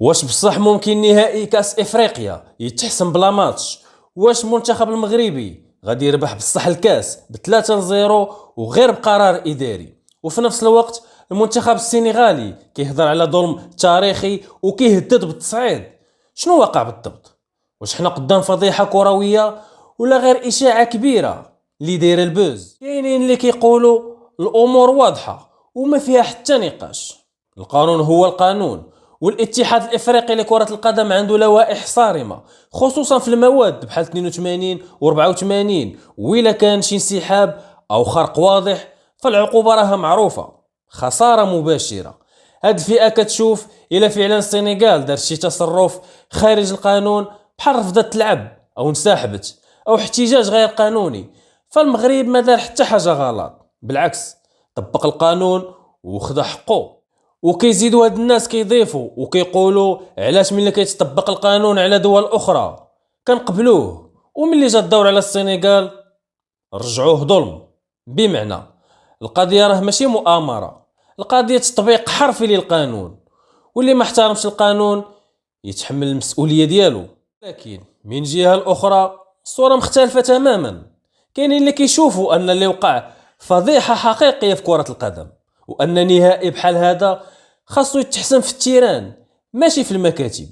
واش بصح ممكن نهائي كاس افريقيا يتحسن بلا ماتش؟ واش المنتخب المغربي غادي يربح بصح الكاس ب3-0 وغير بقرار اداري؟ وفي نفس الوقت المنتخب السنغالي كيهضر على ظلم تاريخي وكيهدد بالتصعيد. شنو واقع بالضبط؟ واش حنا قدام فضيحه كرويه ولا غير اشاعه كبيره اللي دايره البوز؟ كاينين اللي كيقولوا الامور واضحه وما فيها حتى نقاش. القانون هو القانون، والاتحاد الافريقي لكرة القدم عنده لوائح صارمة خصوصا في المواد بحال 82 و84. وإلا كان شي انسحاب او خرق واضح فالعقوبة راها معروفة، خسارة مباشرة. هاد الفئة كتشوف إلا فعلا السنغال دار شي تصرف خارج القانون بحال رفضت تلعب او انسحبت او احتجاج غير قانوني، فالمغرب ما دار حتى حاجة غلط، بالعكس طبق القانون وخذ حقه. وكيزيدوا هاد الناس كيضيفوا وكيقولوا علاش ملي كيتطبق القانون على دول اخرى كنقبلوه وملي جا الدور على السنغال رجعوه ظلم. بمعنى القضيه راه ماشي مؤامره، القضيه تطبيق حرفي للقانون، واللي ما احترمش القانون يتحمل المسؤوليه ديالو. لكن من جهه الاخرى الصوره مختلفه تماما. كاينين اللي كيشوفوا ان اللي وقع فضيحه حقيقيه في كره القدم، وان نهائي بحال هذا خاصو يتحسن في التيران ماشي في المكاتب.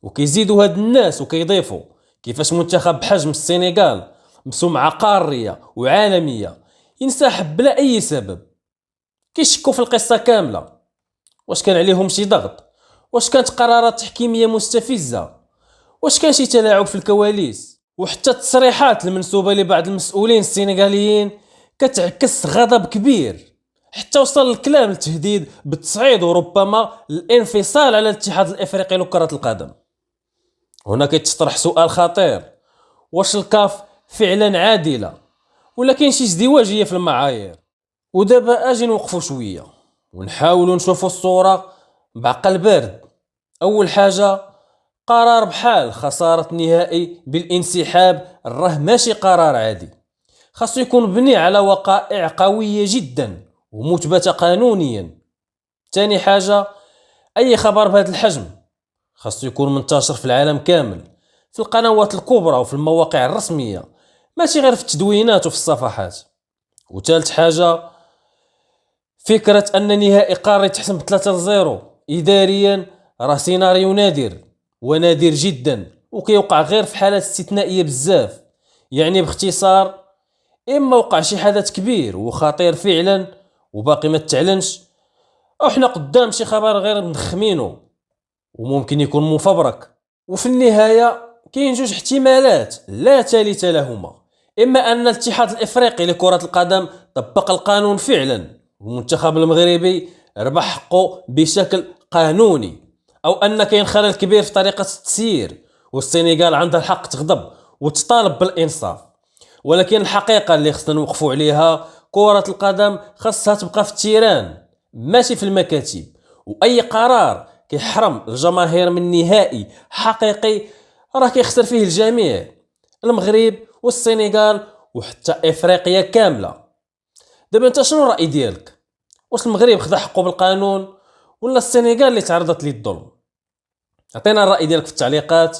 وكيزيدوا هاد الناس وكيضيفوا كيفاش منتخب بحجم السنغال بسمعة قارية وعالمية ينسحب بلا اي سبب. كيشكوا في القصة كاملة، واش كان عليهم شي ضغط؟ واش كانت قرارات تحكيمية مستفزة؟ واش كان شي تلاعب في الكواليس؟ وحتى التصريحات المنسوبة لبعض المسؤولين السنغاليين كتعكس غضب كبير، حتى وصل الكلام للتهديد بالتصعيد وربما الانفصال على الاتحاد الافريقي لكرة القدم. هنا كيتطرح سؤال خطير: واش الكاف فعلا عادلة ولا كاين شي ازدواجية في المعايير؟ ودابا اجي نوقفوا شوية ونحاولوا نشوفوا الصورة بعقل بارد. اول حاجة، قرار بحال خسارة نهائي بالانسحاب راه ماشي قرار عادي، خاصو يكون مبني على وقائع قوية جدا ومثبتة قانونيا. تاني حاجة، اي خبر بهذا الحجم خاصو يكون منتشر في العالم كامل، في القنوات الكبرى وفي المواقع الرسمية، ماشي غير في التدوينات وفي الصفحات. وثالث حاجة، فكرة ان نهائي قاري يتحسم ب3-0 اداريا راه سيناريو نادر ونادر جدا وكيوقع غير في حالات استثنائية بزاف. يعني باختصار، اما وقع شي حدث كبير وخطير فعلا وباقي ما تعلنش، او حنا قدام شي خبر غير مدخمينه وممكن يكون مفبرك. وفي النهاية كاين جوج احتمالات لا ثالث لهما: اما ان الاتحاد الافريقي لكرة القدم طبق القانون فعلا والمنتخب المغربي ربح حقه بشكل قانوني، او ان كاين خلل كبير في طريقة التسيير والسنغال عندها الحق تغضب وتطالب بالانصاف. ولكن الحقيقة اللي خصنا نوقفوا عليها، كرة القدم خاصها تبقى في التيران ماشي في المكاتب، واي قرار كيحرم الجماهير من نهائي حقيقي راه كيخسر فيه الجميع، المغرب والسنغال وحتى افريقيا كاملة. دابا انت شنو الرأي ديالك؟ واش المغرب خدا حقه بالقانون ولا السنغال اللي تعرضت للظلم؟ عطينا الرأي ديالك في التعليقات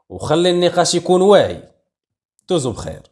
وخلي النقاش يكون واعي. دوزو بخير.